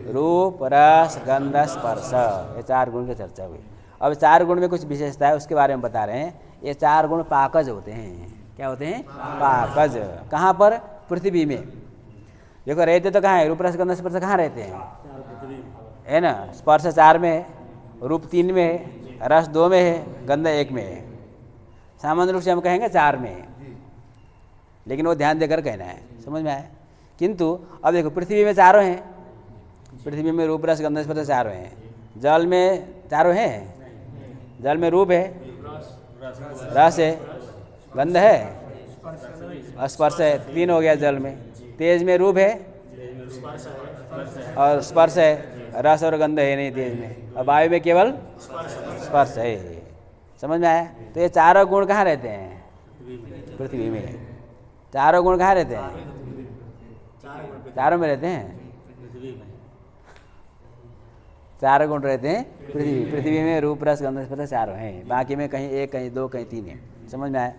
रूप रस गंध स्पर्श, ये चार गुण की चर्चा हुई। अब चार गुण में कुछ विशेषता है, उसके बारे में बता रहे हैं। ये चार गुण पाकज होते हैं। क्या होते हैं? पाकज। कहाँ पर? पृथ्वी में। देखो रहते तो कहाँ है? रूप रस गंध स्पर्श कहाँ रहते हैं? है ना, स्पर्श 4 में है, रूप 3 में है, रस 2 में है, गंध 1 में है। सामान्य रूप से हम कहेंगे 4 में है, लेकिन वो ध्यान देकर कहना है। समझ में आया? किंतु अब देखो पृथ्वी में चारों हैं, पृथ्वी में रूप रस गंध स्पर्श चारों हैं। जल में चारों हैं, जल में रूप है, रस है, गंध है, स्पर्श है, 3 हो गया जल में। तेज में रूप है और स्पर्श है, रस और गंध है नहीं तेज में। और वायु में केवल स्पर्श है। समझ में आया? तो ये चारों गुण कहाँ रहते हैं? पृथ्वी में। चारों गुण कहाँ रहते हैं? चारों में रहते हैं। चारों गुण रहते हैं पृथ्वी। पृथ्वी में रूप रस गंध स्पर्श चारों हैं, बाकी में कहीं 1 कहीं 2 कहीं 3 है। समझ में आया?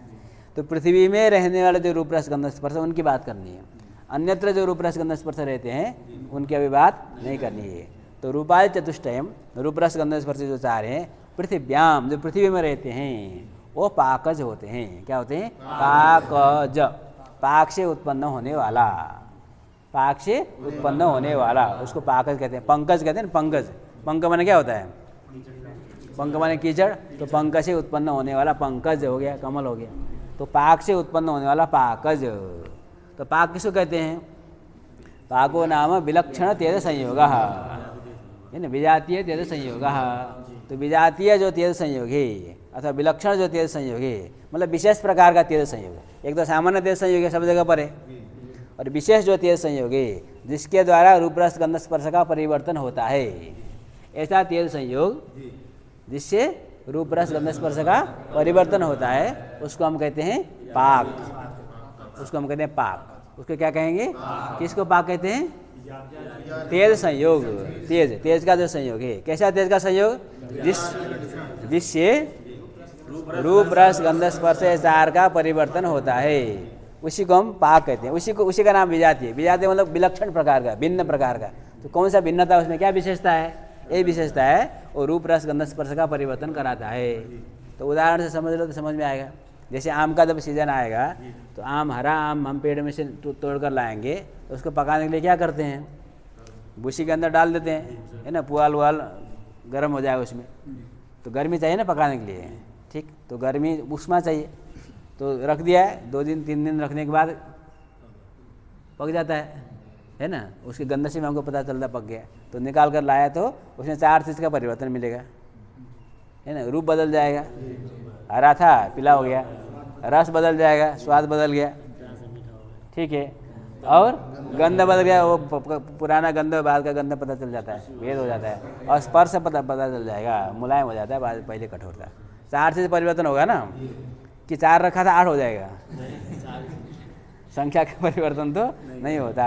तो पृथ्वी में रहने वाले जो रूप रस गंध स्पर्श उनकी बात करनी है। अन्यत्र जो रूप रस गंध स्पर्श रहते हैं उनकी अभी बात नहीं करनी है। तो रूपादि चतुष्टयम, रूप रस गंध स्पर्श जो चार हैं, पृथिव्याम जो पृथ्वी में रहते हैं वो पाकज होते हैं। क्या होते हैं? पाकज। पाक से उत्पन्न होने वाला, पाक से उत्पन्न होने वाला उसको पाकज कहते हैं। पंकज कहते हैं ना, पंकज। पंक माने क्या होता है? पंक माने कीचड़, तो पंक से उत्पन्न होने वाला पंकज हो गया, कमल हो गया। तो पाक से उत्पन्न होने वाला पाकज। तो पाक किसको कहते हैं? पाको नाम विलक्षण तेज संयोग है ना, विजातीय तेज संयोग। तो विजातीय जो तेज संयोग है अथवा विलक्षण जो तेज संयोग है, मतलब विशेष प्रकार का तेज संयोग। एक तो सामान्य तेज संयोग है, सब जगह पर है, और विशेष जो तेज संयोग है जिसके द्वारा रूप रस गंध स्पर्श का परिवर्तन होता है, ऐसा तेज संयोग जिससे रूप रस गंध स्पर्श का परिवर्तन होता है उसको हम कहते हैं पाक। उसको हम कहते हैं पाक। उसको क्या कहेंगे? किसको पाक कहते हैं? तेज संयोग। तेज का जो संयोग है, कैसा तेज का संयोग? जिससे रूप रस गंध स्पर्श चार का परिवर्तन होता है, उसी को हम पाक कहते हैं। उसी का नाम विजातीय। विजातीय मतलब विलक्षण प्रकार का, भिन्न प्रकार का। तो कौन सा भिन्नता, उसमें क्या विशेषता है? ये विशेषता है और रूप रस गंध स्पर्श का परिवर्तन कराता है। तो उदाहरण से समझ लो तो समझ में आएगा। जैसे आम का जब सीजन आएगा तो आम, हरा आम हम पेड़ में से तोड़ कर लाएंगे, तो उसको पकाने के लिए क्या करते हैं? भूसी के अंदर डाल देते हैं, है ना, पुआल उवाल गर्म हो जाए उसमें, तो गर्मी चाहिए ना पकाने के लिए। ठीक, तो गर्मी उष्मा चाहिए, तो रख दिया है, 2 दिन 3 दिन रखने के बाद पक जाता है ना। उसकी गंध से में हमको पता चलता पक गया, तो निकाल कर लाया तो उसमें 4 चीज़ का परिवर्तन मिलेगा, है ना। रूप बदल जाएगा, हरा था पीला हो गया, रस बदल जाएगा, स्वाद बदल गया, ठीक है। और गंध बदल गया, वो पुराना गंध बाद का गंध पता चल जाता है, भेद हो जाता है। और स्पर्श पता चल जाएगा, मुलायम हो जाता है, बाद पहले कठोर था। 4 चीज़ परिवर्तन होगा ना, कि 4 रखा था 8 हो जाएगा। संख्या का परिवर्तन तो नहीं होता,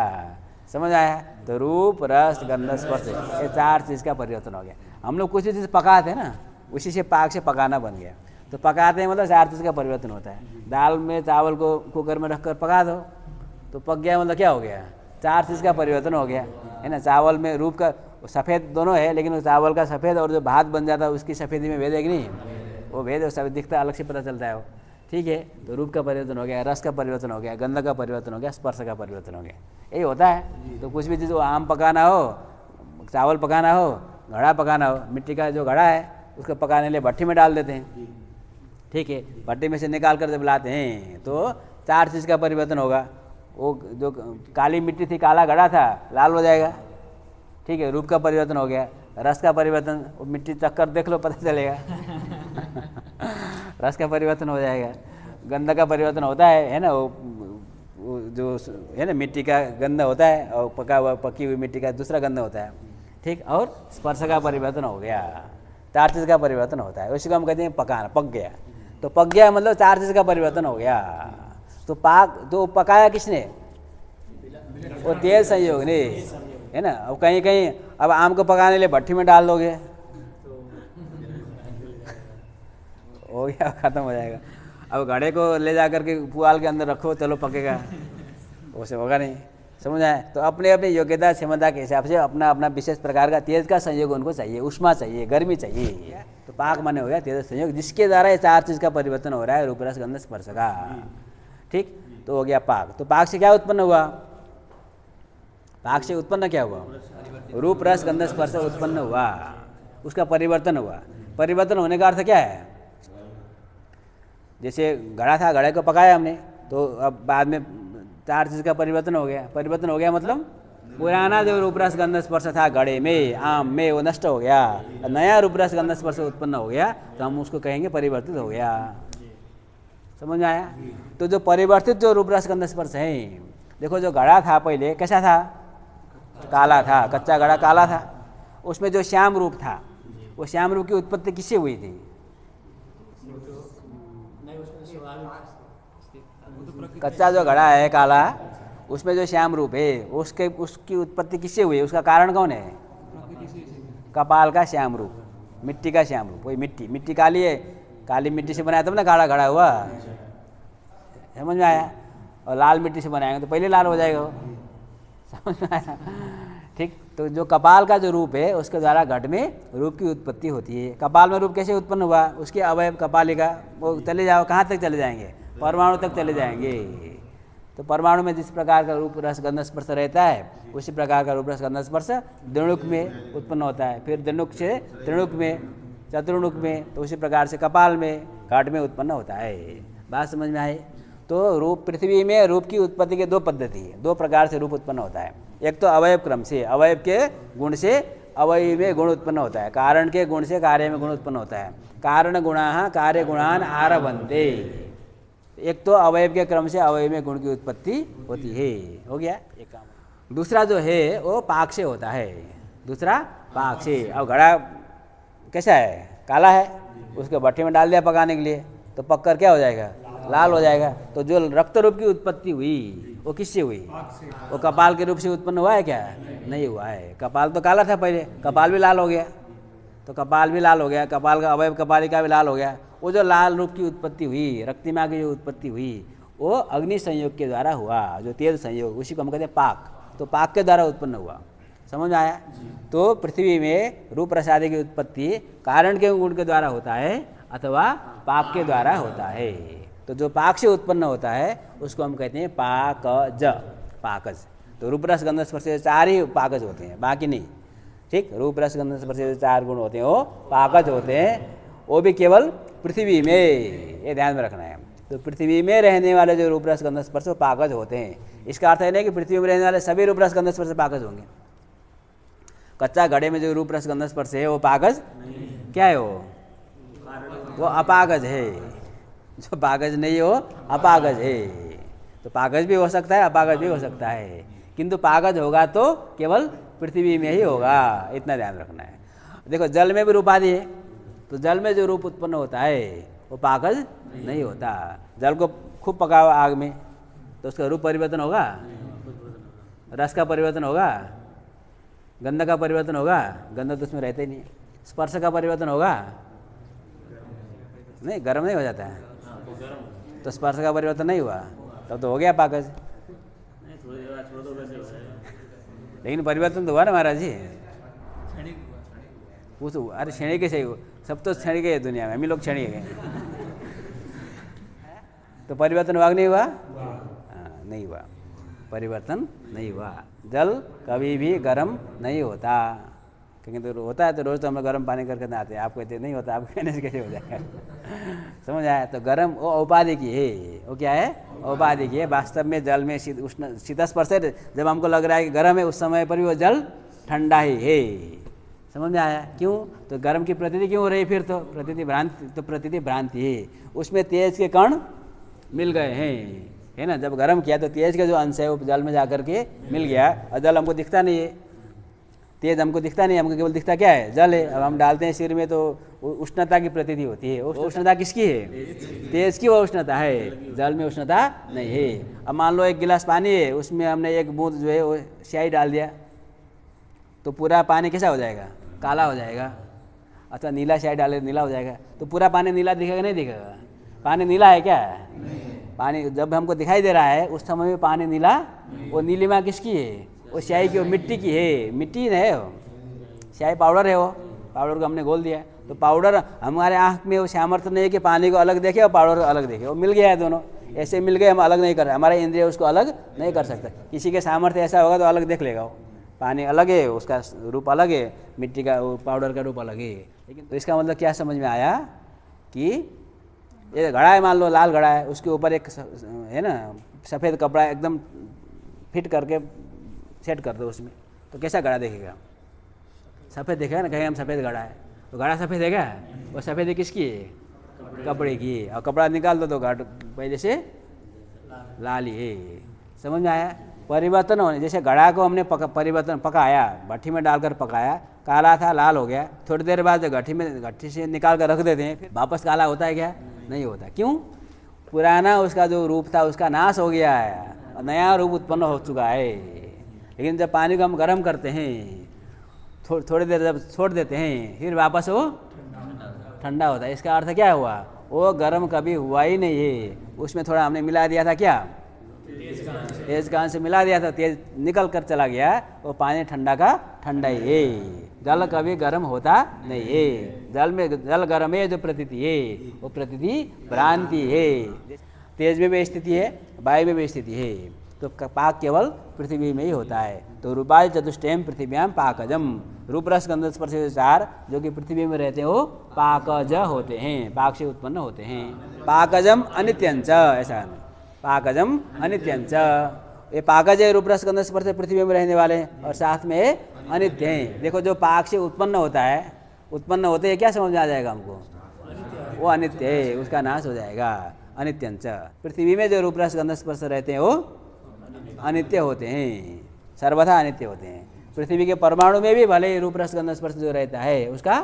समझ आया। तो रूप रस गंध स्पर्श, ये 4 चीज़ का परिवर्तन हो गया। हम लोग कुछ भी चीज़ पकाते हैं ना, उसी से पाक से पकाना बन गया। तो पकाते हैं मतलब 4 चीज़ का परिवर्तन होता है। दाल में चावल को कुकर में रखकर पका दो तो पक गया, मतलब क्या हो गया, 4 चीज़ का परिवर्तन हो गया, है ना। चावल में रूप का सफ़ेद दोनों है, लेकिन वो चावल का सफ़ेद और जो भात बन जाता है उसकी सफ़ेदी में भेद है कि नहीं, वो भेद सब दिखता अलग से पता चलता है वो, ठीक है। तो रूप का परिवर्तन हो गया, रस का परिवर्तन हो गया, गंध का परिवर्तन हो गया, स्पर्श का परिवर्तन हो गया, यही होता है। तो कुछ भी चीज़, आम पकाना हो, चावल पकाना हो, घड़ा पकाना हो, मिट्टी का जो घड़ा है उसको पकाने के लिए भट्टी में डाल देते हैं, ठीक है। भट्टी में से निकाल कर जब लाते हैं तो 4 चीज़ का परिवर्तन होगा। वो जो काली मिट्टी थी, काला घड़ा था, लाल हो जाएगा, ठीक है, रूप का परिवर्तन हो गया। रस का परिवर्तन, वो मिट्टी चक्कर देख लो पता चलेगा। रस का परिवर्तन हो जाएगा। गंध का परिवर्तन होता है ना, वो जो है ना मिट्टी का गंध होता है, और पकी हुई मिट्टी का दूसरा गंध होता है, ठीक। और स्पर्श का परिवर्तन हो गया, 4 चीज़ का परिवर्तन होता है। उसी को हम कहते हैं पकाना, पक गया। तो पक गया मतलब 4 चीज़ का परिवर्तन हो गया। तो पाक तो पकाया किसने, वो तेल संयोग ने, है ना। अब कहीं कहीं अब आम को पकाने के लिए भट्टी में डाल दोगे हो गया, ख़त्म हो जाएगा। अब घड़े को ले जा करके पुआल के अंदर रखो, चलो पकेगा, वैसे होगा नहीं, समझ आए। तो अपने अपनी योग्यता क्षमता के हिसाब से अपना अपना विशेष प्रकार का तेज का संयोग उनको चाहिए, उष्मा चाहिए, गर्मी चाहिए। तो पाक माने हो गया तेज संयोग, जिसके द्वारा ये 4 चीज़ का परिवर्तन हो रहा है, रूप रस गंध स्पर्श का, ठीक। तो हो गया पाक। तो पाक से क्या उत्पन्न हुआ, पाक से उत्पन्न क्या हुआ, रूप रस गंध स्पर्श उत्पन्न हुआ, उसका परिवर्तन हुआ। परिवर्तन होने का अर्थ क्या है, जैसे घड़ा था, घड़े को पकाया हमने, तो अब बाद में 4 चीज़ का परिवर्तन हो गया। परिवर्तन हो गया मतलब पुराना जो रूप रस गंध स्पर्श था घड़े में, आम में, वो नष्ट हो गया, नया रूप रस गंध स्पर्श उत्पन्न हो गया, तो हम उसको कहेंगे परिवर्तित हो गया। समझ में आया। तो जो परिवर्तित जो रूप रस गंध स्पर्श है, देखो जो घड़ा था पहले कैसा था, काला था, कच्चा घड़ा काला था। उसमें जो श्याम रूप था, वो श्याम रूप की उत्पत्ति किससे हुई थी, कच्चा जो घड़ा है काला, उसमें जो श्याम रूप है उसकी उत्पत्ति किससे हुई, उसका कारण कौन है, कपाल का श्याम रूप, मिट्टी का श्याम रूप। वही मिट्टी काली है, काली मिट्टी से बनाया तब ना काला घड़ा हुआ, समझ में आया। और लाल मिट्टी से बनाएंगे तो पहले लाल हो जाएगा वो, समझ में आया, ठीक। तो जो कपाल का जो रूप है उसके द्वारा घट में रूप की उत्पत्ति होती है। कपाल में रूप कैसे उत्पन्न हुआ, उसके अवयव कपालिका, वो चले जाओ कहाँ तक चले जाएंगे, परमाणु तक चले जाएंगे। तो परमाणु में जिस प्रकार का रूप रस गंध स्पर्श रहता है, उसी प्रकार का रूप रस गंध स्पर्श द्विणुक में उत्पन्न होता है, फिर द्विणुक से त्रिणुक में, चतुर्णुक में, तो उसी प्रकार से कपाल में, घट में उत्पन्न होता है। बात समझ में आई। तो रूप, पृथ्वी में रूप की उत्पत्ति के 2 पद्धति है, 2 प्रकार से रूप उत्पन्न होता है। एक तो अवयव क्रम से, अवयव के गुण से अवयव में गुण उत्पन्न होता है, कारण के गुण से कार्य में गुण उत्पन्न होता है। कारण गुणाः कार्य गुणान आरभन्ते, एक तो अवयव के क्रम से अवयव में गुण की उत्पत्ति होती है, हो गया एक काम। दूसरा जो है वो पाक से होता है, दूसरा पाक से। अब घड़ा कैसा है, काला है, उसको भट्टी में डाल दिया पकाने के लिए, तो पक कर क्या हो जाएगा, लाल हो जाएगा। तो जो रक्त रूप की उत्पत्ति हुई वो किससे हुई, वो कपाल के रूप से उत्पन्न हुआ है क्या, नहीं हुआ है। कपाल तो काला था पहले, कपाल भी लाल हो गया, तो कपाल भी लाल हो गया, कपाल का अवयव कपालिका भी लाल हो गया। वो जो लाल रूप की उत्पत्ति हुई, रक्तिमा की जो उत्पत्ति हुई, वो अग्नि संयोग के द्वारा हुआ, जो तेज संयोग, उसी को हम कहते हैं पाक। तो पाक के द्वारा उत्पन्न हुआ, समझ में आया। तो पृथ्वी में रूप रसादि की उत्पत्ति कारण के गुण के द्वारा होता है अथवा पाक के द्वारा होता है। तो जो पाक से उत्पन्न होता है उसको हम कहते हैं पाकज, पाकज। तो रूप रस गंध स्पर्श से 4 ही पाकज होते हैं, बाकी नहीं, ठीक। रूप रस गंध स्पर्श से 4 गुण होते हैं, वो पाकज होते हैं, वो भी केवल पृथ्वी में, ये ध्यान में रखना है। तो पृथ्वी में रहने वाले जो रूप रस गंध स्पर्श पाकज होते हैं। इसका अर्थ है नहीं कि पृथ्वी में रहने वाले सभी रूप रस गंध स्पर्श पाकज होंगे। कच्चा घड़े में जो रूप रस गंध स्पर्श है वो पाकज क्या है, वो अपाकज है, जो पाकज नहीं हो अपाकज है। तो पाकज भी हो सकता है, अपाकज भी हो सकता है, किंतु पाकज होगा तो केवल पृथ्वी में ही होगा, इतना ध्यान रखना है। देखो जल में भी रूपादि है, तो जल में जो रूप उत्पन्न होता है वो पाकज नहीं होता। जल को खूब पकाओ आग में तो उसका रूप परिवर्तन होगा, रस का परिवर्तन होगा, गंध का परिवर्तन होगा, गंध तो उसमें रहते ही नहीं। स्पर्श का परिवर्तन होगा नहीं, गर्म नहीं हो जाता है, तो स्पर्श का परिवर्तन नहीं हुआ तब तो हो गया पाकज। लेकिन परिवर्तन तो हुआ ना महाराज जी, पूछो अरे क्षणिक के सही हो, सब तो क्षणिक है दुनिया में, हम ही लोग क्षणिक हैं। तो परिवर्तन हुआ कि नहीं हुआ? नहीं हुआ, परिवर्तन नहीं हुआ। जल कभी भी गर्म नहीं होता, क्योंकि तो होता है तो रोज़ तो हम लोग गर्म पानी करके नहाते हैं, आप कहते नहीं होता, आप कहने से कैसे हो जाएगा? समझ आया? तो गर्म वो औपाधिक है, वो क्या है? औपाधिक है। वास्तव में जल में उष्ण शीतस्पर्श है, जब हमको लग रहा है कि गर्म है उस समय पर भी वो जल ठंडा ही है। समझ में आया? क्यों? तो गर्म की प्रतीति क्यों हो रही फिर? तो प्रतीति भ्रांति, तो प्रतीति भ्रांति है, उसमें तेज के कण मिल गए हैं, है ना। जब गर्म किया तो तेज का जो अंश है वो जल में जाकर के मिल गया, और जल हमको दिखता नहीं है, तेज हमको दिखता नहीं, हमको केवल दिखता क्या है? जल है। अब हम डालते हैं सिर में तो उष्णता की प्रतीति होती है। उष्णता किसकी है? तेज की वो उष्णता है, जल में उष्णता नहीं है। अब मान लो एक गिलास पानी है, उसमें हमने एक बूंद जो है वो स्याही डाल दिया, तो पूरा पानी कैसा हो जाएगा? काला हो जाएगा। अच्छा नीला स्याही डाले नीला हो जाएगा, तो पूरा पानी नीला दिखेगा नहीं दिखेगा? पानी नीला है क्या? पानी जब हमको दिखाई दे रहा है उस समय में पानी नीला, वो नीलिमा किसकी है? वो स्याही की, वो मिट्टी की है, मिट्टी नहीं है वो, स्याही पाउडर है, वो पाउडर को हमने घोल दिया। तो पाउडर हमारे आँख में वो सामर्थ्य नहीं है कि पानी को अलग देखे और पाउडर को अलग देखे, वो मिल गया है दोनों, ऐसे मिल गए, हम अलग नहीं कर रहे, हमारे इंद्रिय उसको अलग नहीं कर सकते। किसी के सामर्थ्य ऐसा होगा तो अलग देख लेगा, वो पानी अलग है, उसका रूप अलग है, मिट्टी का पाउडर का रूप अलग है। लेकिन तो इसका मतलब क्या समझ में आया कि ये घड़ा है, मान लो लाल घड़ा है, उसके ऊपर एक है ना सफ़ेद कपड़ा एकदम फिट करके सेट कर दो उसमें, तो कैसा घड़ा देखेगा? सफ़ेद देखेगा ना, कहें हम सफ़ेद घड़ा है, तो घड़ा सफ़ेद है क्या? वो सफ़ेद किसकी है? कपड़े की। और कपड़ा निकाल दो तो घाट पहले से लाल ही है। समझ में आया? परिवर्तन होने, जैसे घड़ा को हमने परिवर्तन पकाया, भट्टी में डालकर पकाया, काला था लाल हो गया, थोड़ी देर बाद घट्टी से निकाल कर रख देते हैं, फिर वापस काला होता है क्या? नहीं होता। क्यों? पुराना उसका जो रूप था उसका नाश हो गया है, नया रूप उत्पन्न हो चुका है। लेकिन जब पानी को हम गर्म करते हैं, थोड़ी देर जब छोड़ देते हैं, फिर वापस वो ठंडा होता है। इसका अर्थ क्या हुआ? वो गर्म कभी हुआ ही नहीं है, उसमें थोड़ा हमने मिला दिया था, क्या? तेज का अंश मिला दिया था, तेज निकल कर चला गया, वो पानी ठंडा का ठंडा ही है। जल कभी गर्म होता नहीं है, जल में जल गर्म है जो प्रतीति है वो प्रतीति भ्रांति है। तेज में भी स्थिति है, वायु में भी स्थिति है, तो पाक केवल पृथ्वी में ही होता है। तो रूपाय चतुष्टयम पृथ्व्याम पाकजम, रूप रस गंध स्पर्श चार जो कि पृथ्वी में रहते हैं वो पाकज होते हैं, पाक से उत्पन्न होते हैं। पाकजम अनित्यंच, ऐसा पाकजम अनित्यंच, ये पाकज है, रूप रस गंध स्पर्श पृथ्वी में रहने वाले, और साथ में अनित्य हैं। देखो जो पाक से उत्पन्न होता है, उत्पन्न होते हैं क्या समझ में आ जाएगा हमको? वो अनित्य है, उसका नाश हो जाएगा। अनित्यंच, पृथ्वी में जो रूप रस गंध स्पर्श रहते हैं वो अनित्य होते हैं, सर्वथा अनित्य होते हैं। पृथ्वी के परमाणु में भी भले ही रूप रस गंध स्पर्श जो रहता है उसका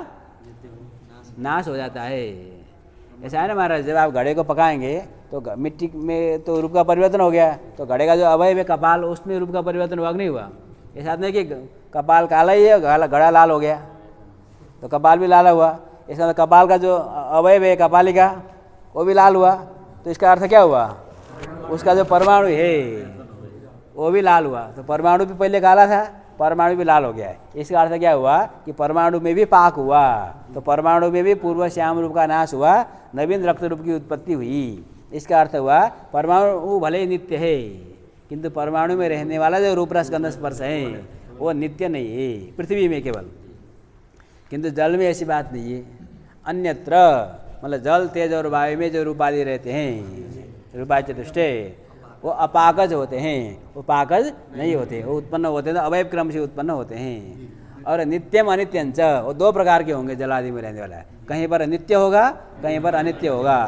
नाश हो जाता है। ऐसा है ना महाराज, जब आप घड़े को पकाएंगे तो मिट्टी में तो रूप का परिवर्तन हो गया, तो घड़े का जो अवयव है कपाल, उसमें रूप का परिवर्तन हुआ नहीं हुआ? ऐसा नहीं कि कपाल काला ही है, घड़ा लाल हो गया, तो कपाल भी लाल हुआ। इसका मतलब कपाल का जो अवयव है कपालिका वो भी लाल हुआ, तो इसका अर्थ क्या हुआ? उसका जो परमाणु है वो भी लाल हुआ। तो परमाणु भी पहले काला था, परमाणु भी लाल हो गया है। इसका अर्थ क्या हुआ कि परमाणु में भी पाक हुआ, तो परमाणु में भी पूर्व श्याम रूप का नाश हुआ, नवीन रक्त रूप की उत्पत्ति हुई। इसका अर्थ हुआ परमाणु भले ही नित्य है, किंतु परमाणु में रहने वाला जो रूप रस गंध स्पर्श है वो नित्य नहीं है, पृथ्वी में केवल, किंतु जल में ऐसी बात नहीं है। अन्यत्र मतलब जल तेज और वायु में जो रूपादि रहते हैं, रूपाय चतुष्टय, वो अपाकज होते हैं, वो पाकज नहीं होते, वो उत्पन्न होते हैं तो अवयव क्रम से उत्पन्न होते हैं। और नित्यम अनित्यंच, वो दो प्रकार के होंगे जल आदि में रहने वाला है, कहीं पर नित्य होगा कहीं पर अनित्य होगा।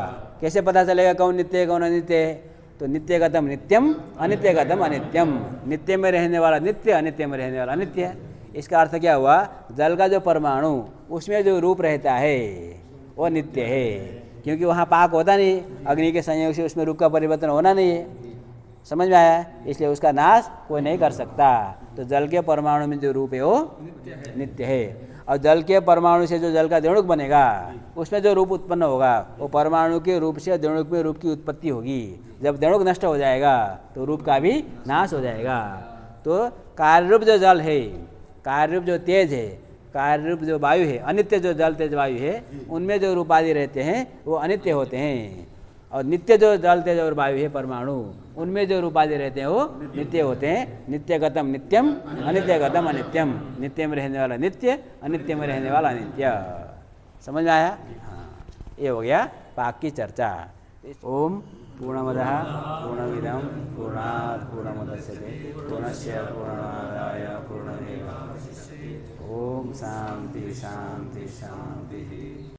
कैसे पता चलेगा कौन नित्य है कौन अनित्य है? तो नित्यगतम नित्यम, अनित्यगतम अनित्यम। नित्य में रहने वाला नित्य, अनित्य में रहने वाला अनित्य। इसका अर्थ क्या हुआ? जल का जो परमाणु उसमें जो रूप रहता है वो नित्य है, क्योंकि वहाँ पाक होता नहीं, अग्नि के संयोग से उसमें रूप का परिवर्तन होना नहीं है। समझ में आया? इसलिए उसका नाश कोई नहीं कर सकता। तो जल के परमाणु में जो रूप है वो नित्य है। और जल के परमाणु से जो जल का द्रवणुक बनेगा उसमें जो रूप उत्पन्न होगा वो परमाणु के रूप से द्रवणुक में रूप की उत्पत्ति होगी। जब द्रवणुक नष्ट हो जाएगा तो रूप का भी नाश हो जाएगा। तो कार्यरूप जो जल है, कार्यरूप जो तेज है, कार्यरूप जो वायु है, अनित्य जो जल तेज वायु है, उनमें जो रूप आदि रहते हैं वो अनित्य होते हैं। और नित्य जो जल तेज और वायु है परमाणु, उनमें जो रूप आदि रहते हैं वो नित्य होते हैं। नित्यगतम नित्यम, अनित्यगतम अनित्यम। नित्य में रहने वाला नित्य, अनित्य में रहने वाला अनित्य। समझ में आया? हाँ, ये हो गया पाक की चर्चा। ओम पूर्णमदः पूर्णमिदं पूर्णात् पूर्णमुदच्यते पूर्णस्य पूर्णमादाय पूर्णमेवावशिष्यते। ओम शांति शांति शांति।